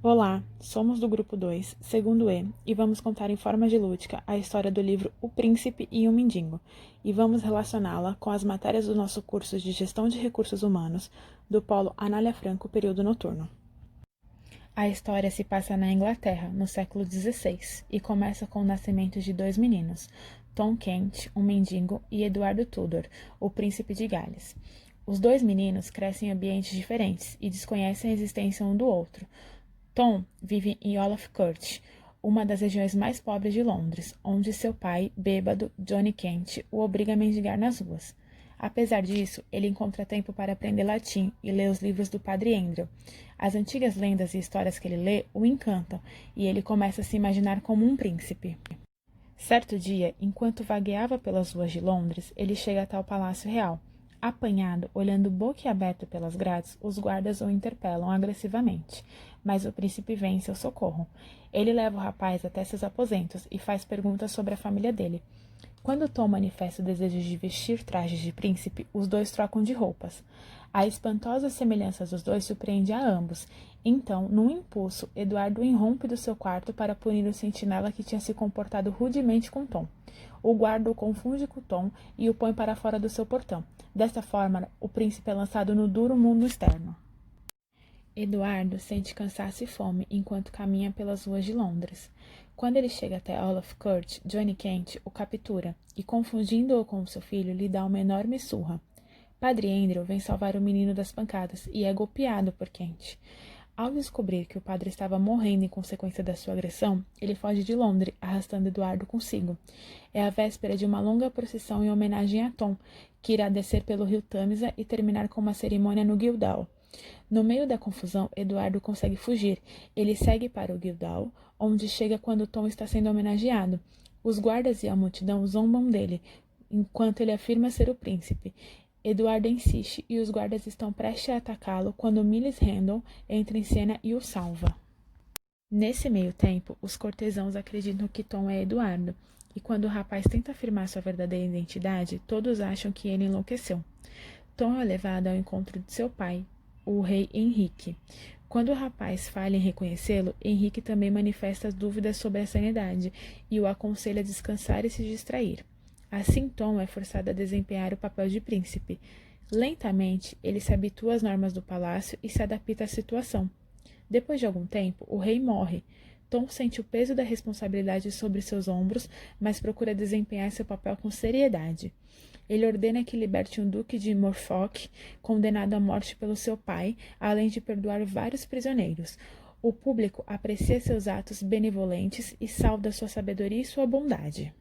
Olá, somos do Grupo 2, segundo E, e vamos contar em forma de lúdica a história do livro O Príncipe e o Mendigo, e vamos relacioná-la com as matérias do nosso curso de Gestão de Recursos Humanos, do Polo Anália Franco, período noturno. A história se passa na Inglaterra, no século XVI, e começa com o nascimento de dois meninos, Tom Kent, um mendigo, e Eduardo Tudor, o príncipe de Gales. Os dois meninos crescem em ambientes diferentes e desconhecem a existência um do outro. Tom vive em Olaf Court, uma das regiões mais pobres de Londres, onde seu pai, bêbado, Johnny Kent, o obriga a mendigar nas ruas. Apesar disso, ele encontra tempo para aprender latim e ler os livros do Padre Andrew. As antigas lendas e histórias que ele lê o encantam, e ele começa a se imaginar como um príncipe. Certo dia, enquanto vagueava pelas ruas de Londres, ele chega até o Palácio Real. Apanhado, olhando boquiaberto pelas grades, os guardas o interpelam agressivamente, mas o príncipe vem em seu socorro. Ele leva o rapaz até seus aposentos e faz perguntas sobre a família dele. Quando Tom manifesta o desejo de vestir trajes de príncipe, os dois trocam de roupas. A espantosa semelhança dos dois surpreende a ambos. Então, num impulso, Eduardo irrompe do seu quarto para punir o sentinela que tinha se comportado rudemente com Tom. O guarda o confunde com Tom e o põe para fora do seu portão. Desta forma, o príncipe é lançado no duro mundo externo. Eduardo sente cansaço e fome enquanto caminha pelas ruas de Londres. Quando ele chega até Olaf Court, Johnny Kent o captura e, confundindo-o com seu filho, lhe dá uma enorme surra. Padre Andrew vem salvar o menino das pancadas e é golpeado por Kent. Ao descobrir que o padre estava morrendo em consequência da sua agressão, ele foge de Londres, arrastando Eduardo consigo. É a véspera de uma longa procissão em homenagem a Tom, que irá descer pelo rio Tâmisa e terminar com uma cerimônia no Guildhall. No meio da confusão, Eduardo consegue fugir. Ele segue para o Guildhall, onde chega quando Tom está sendo homenageado. Os guardas e a multidão zombam dele, enquanto ele afirma ser o príncipe. Eduardo insiste e os guardas estão prestes a atacá-lo quando Miles Randall entra em cena e o salva. Nesse meio tempo, os cortesãos acreditam que Tom é Eduardo, e quando o rapaz tenta afirmar sua verdadeira identidade, todos acham que ele enlouqueceu. Tom é levado ao encontro de seu pai, o rei Henrique. Quando o rapaz falha em reconhecê-lo, Henrique também manifesta dúvidas sobre a sanidade e o aconselha a descansar e se distrair. Assim, Tom é forçado a desempenhar o papel de príncipe. Lentamente, ele se habitua às normas do palácio e se adapta à situação. Depois de algum tempo, o rei morre. Tom sente o peso da responsabilidade sobre seus ombros, mas procura desempenhar seu papel com seriedade. Ele ordena que liberte um duque de Norfolk, condenado à morte pelo seu pai, além de perdoar vários prisioneiros. O público aprecia seus atos benevolentes e sauda sua sabedoria e sua bondade.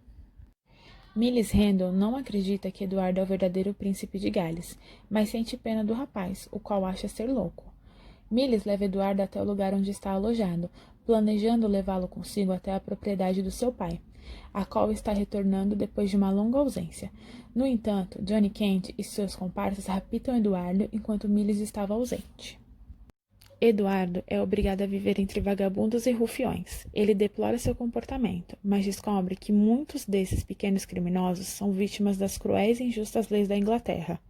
Miles Randall não acredita que Eduardo é o verdadeiro príncipe de Gales, mas sente pena do rapaz, o qual acha ser louco. Miles leva Eduardo até o lugar onde está alojado, planejando levá-lo consigo até a propriedade do seu pai, a qual está retornando depois de uma longa ausência. No entanto, Johnny Kent e seus comparsas raptam Eduardo enquanto Miles estava ausente. Eduardo é obrigado a viver entre vagabundos e rufiões. Ele deplora seu comportamento, mas descobre que muitos desses pequenos criminosos são vítimas das cruéis e injustas leis da Inglaterra.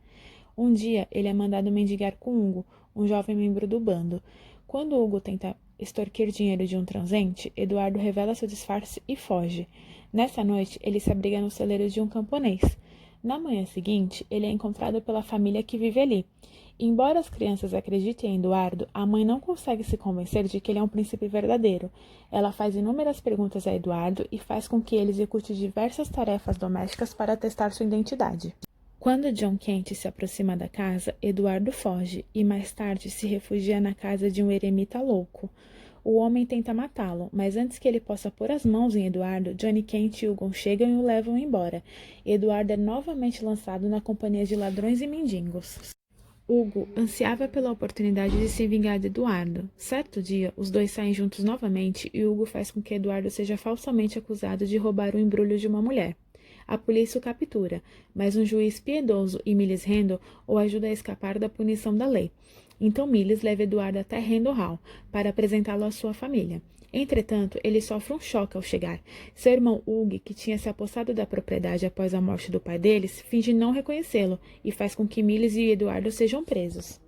Um dia, ele é mandado mendigar com Hugo, um jovem membro do bando. Quando Hugo tenta extorquir dinheiro de um transente, Eduardo revela seu disfarce e foge. Nessa noite, ele se abriga no celeiro de um camponês. Na manhã seguinte, ele é encontrado pela família que vive ali. Embora as crianças acreditem em Eduardo, a mãe não consegue se convencer de que ele é um príncipe verdadeiro. Ela faz inúmeras perguntas a Eduardo e faz com que ele execute diversas tarefas domésticas para testar sua identidade. Quando John Kent se aproxima da casa, Eduardo foge e mais tarde se refugia na casa de um eremita louco. O homem tenta matá-lo, mas antes que ele possa pôr as mãos em Eduardo, Johnny Kent e Hugo chegam e o levam embora. Eduardo é novamente lançado na companhia de ladrões e mendigos. Hugo ansiava pela oportunidade de se vingar de Eduardo. Certo dia, os dois saem juntos novamente e Hugo faz com que Eduardo seja falsamente acusado de roubar o embrulho de uma mulher. A polícia o captura, mas um juiz piedoso e Miles Randall o ajuda a escapar da punição da lei. Então Miles leva Eduardo até Randall Hall para apresentá-lo à sua família. Entretanto, ele sofre um choque ao chegar. Seu irmão Hugo, que tinha se apossado da propriedade após a morte do pai deles, finge não reconhecê-lo e faz com que Miles e Eduardo sejam presos.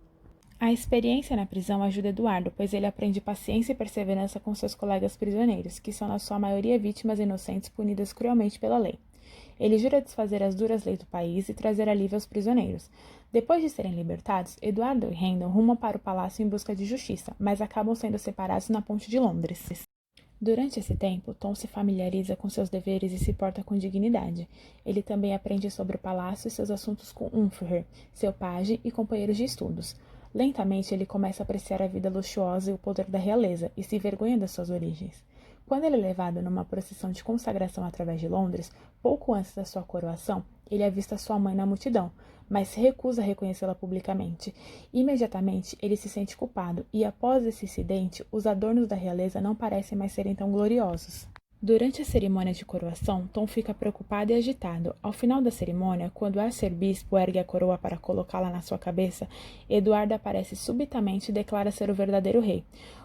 A experiência na prisão ajuda Eduardo, pois ele aprende paciência e perseverança com seus colegas prisioneiros, que são na sua maioria vítimas inocentes punidas cruelmente pela lei. Ele jura desfazer as duras leis do país e trazer alívio aos prisioneiros. Depois de serem libertados, Eduardo e Randall rumam para o palácio em busca de justiça, mas acabam sendo separados na ponte de Londres. Durante esse tempo, Tom se familiariza com seus deveres e se porta com dignidade. Ele também aprende sobre o palácio e seus assuntos com Umfher, seu pajem e companheiros de estudos. Lentamente, ele começa a apreciar a vida luxuosa e o poder da realeza e se envergonha das suas origens. Quando ele é levado numa procissão de consagração através de Londres, pouco antes da sua coroação, ele avista sua mãe na multidão, mas se recusa a reconhecê-la publicamente. Imediatamente, ele se sente culpado e, após esse incidente, os adornos da realeza não parecem mais serem tão gloriosos. Durante a cerimônia de coroação, Tom fica preocupado e agitado. Ao final da cerimônia, quando o arcebispo ergue a coroa para colocá-la na sua cabeça, Eduardo aparece subitamente e declara ser o verdadeiro rei.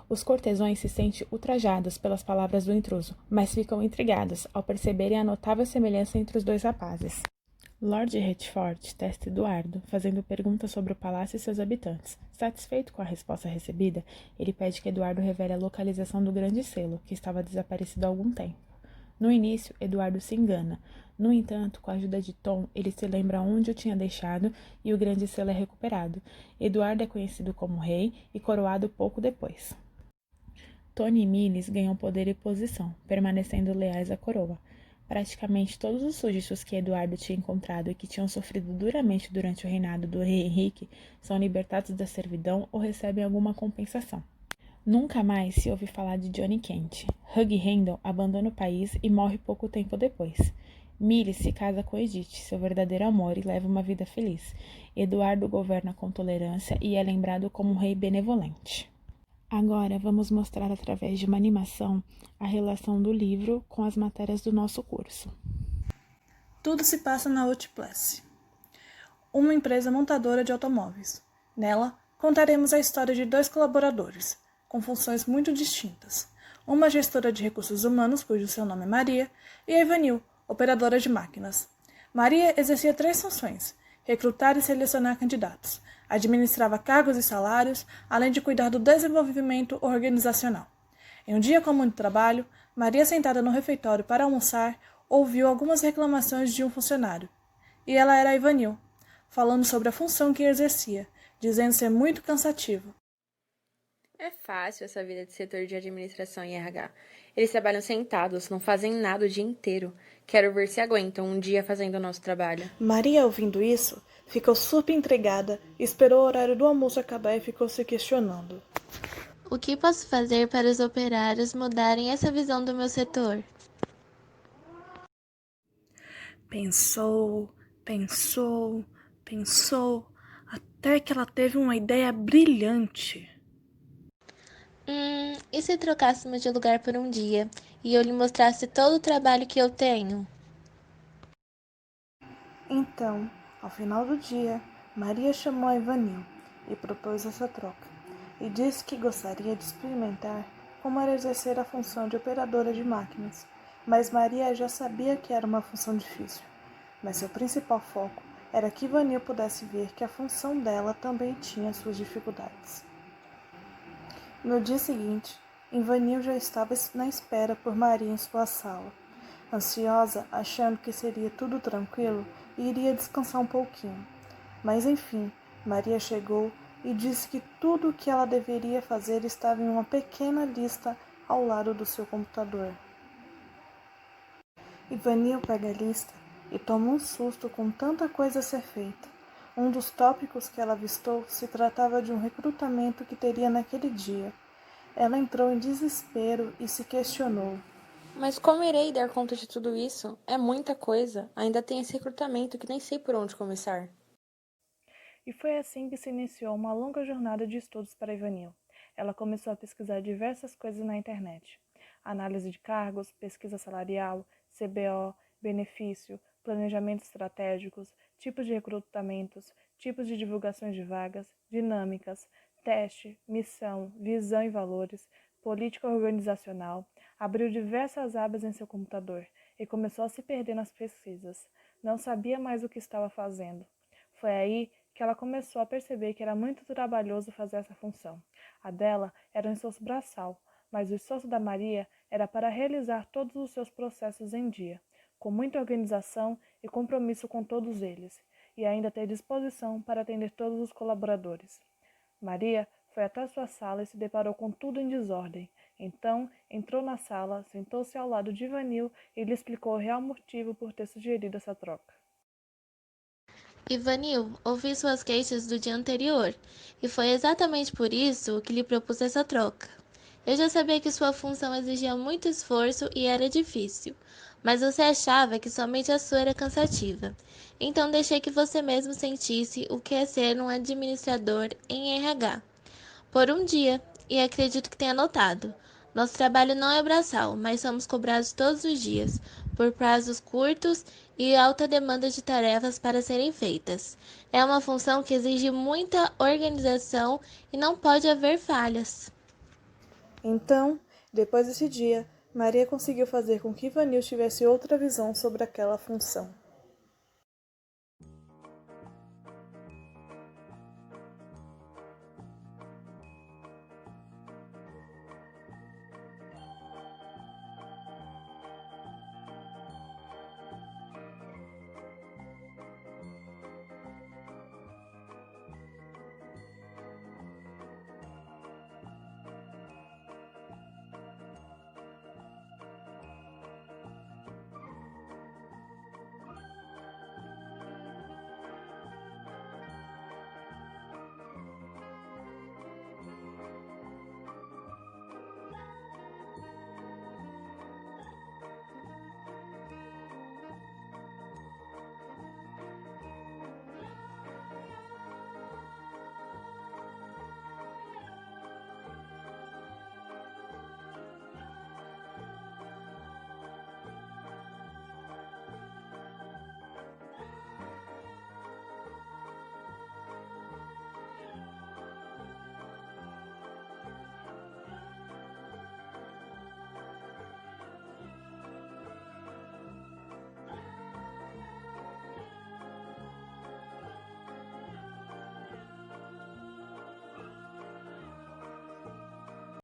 Os cortesões se sentem ultrajados pelas palavras do intruso, mas ficam intrigados ao perceberem a notável semelhança entre os dois rapazes. Lord Hertford testa Eduardo, fazendo perguntas sobre o palácio e seus habitantes. Satisfeito com a resposta recebida, ele pede que Eduardo revele a localização do grande selo, que estava desaparecido há algum tempo. No início, Eduardo se engana. No entanto, com a ajuda de Tom, ele se lembra onde o tinha deixado e o grande selo é recuperado. Eduardo é conhecido como rei e coroado pouco depois. Tony e Miles ganham poder e posição, permanecendo leais à coroa. Praticamente todos os súditos que Eduardo tinha encontrado e que tinham sofrido duramente durante o reinado do rei Henrique são libertados da servidão ou recebem alguma compensação. Nunca mais se ouve falar de Johnny Kent. Hugh Randall abandona o país e morre pouco tempo depois. Miles se casa com Edith, seu verdadeiro amor, e leva uma vida feliz. Eduardo governa com tolerância e é lembrado como um rei benevolente. Agora vamos mostrar através de uma animação a relação do livro com as matérias do nosso curso. Tudo se passa na Outplus, uma empresa montadora de automóveis. Nela, contaremos a história de dois colaboradores, com funções muito distintas. Uma gestora de recursos humanos, cujo seu nome é Maria, e a Ivanil, operadora de máquinas. Maria exercia três funções: recrutar e selecionar candidatos, administrava cargos e salários, além de cuidar do desenvolvimento organizacional. Em um dia comum de trabalho, Maria, sentada no refeitório para almoçar, ouviu algumas reclamações de um funcionário. E ela era a Ivanil, falando sobre a função que exercia, dizendo ser muito cansativo. É fácil essa vida de setor de administração e RH. Eles trabalham sentados, não fazem nada o dia inteiro. Quero ver se aguentam um dia fazendo o nosso trabalho. Maria, ouvindo isso, ficou super intrigada, esperou o horário do almoço acabar e ficou se questionando. O que posso fazer para os operários mudarem essa visão do meu setor? Pensou, até que ela teve uma ideia brilhante. E se trocássemos de lugar por um dia e eu lhe mostrasse todo o trabalho que eu tenho? Então, ao final do dia, Maria chamou a Ivanil e propôs essa troca, e disse que gostaria de experimentar como era exercer a função de operadora de máquinas, mas Maria já sabia que era uma função difícil, mas seu principal foco era que Ivanil pudesse ver que a função dela também tinha suas dificuldades. No dia seguinte, Ivanil já estava na espera por Maria em sua sala, ansiosa, achando que seria tudo tranquilo e iria descansar um pouquinho. Mas enfim, Maria chegou e disse que tudo o que ela deveria fazer estava em uma pequena lista ao lado do seu computador. Ivanil pega a lista e toma um susto com tanta coisa a ser feita. Um dos tópicos que ela avistou se tratava de um recrutamento que teria naquele dia. Ela entrou em desespero e se questionou. Mas como irei dar conta de tudo isso? É muita coisa. Ainda tem esse recrutamento que nem sei por onde começar. E foi assim que se iniciou uma longa jornada de estudos para Ivanil. Ela começou a pesquisar diversas coisas na internet. Análise de cargos, pesquisa salarial, CBO, benefício, planejamentos estratégicos, tipos de recrutamentos, tipos de divulgações de vagas, dinâmicas, teste, missão, visão e valores, política organizacional. Abriu diversas abas em seu computador e começou a se perder nas pesquisas. Não sabia mais o que estava fazendo. Foi aí que ela começou a perceber que era muito trabalhoso fazer essa função. A dela era um esforço braçal, mas o esforço da Maria era para realizar todos os seus processos em dia, com muita organização e compromisso com todos eles, e ainda ter disposição para atender todos os colaboradores. Maria foi até sua sala e se deparou com tudo em desordem. Então, entrou na sala, sentou-se ao lado de Ivanil e lhe explicou o real motivo por ter sugerido essa troca. Ivanil, ouvi suas queixas do dia anterior, e foi exatamente por isso que lhe propus essa troca. Eu já sabia que sua função exigia muito esforço e era difícil, mas você achava que somente a sua era cansativa. Então deixei que você mesmo sentisse o que é ser um administrador em RH. Por um dia, e acredito que tenha notado. Nosso trabalho não é braçal, mas somos cobrados todos os dias, por prazos curtos e alta demanda de tarefas para serem feitas. É uma função que exige muita organização e não pode haver falhas. Então, depois desse dia, Maria conseguiu fazer com que Ivanil tivesse outra visão sobre aquela função.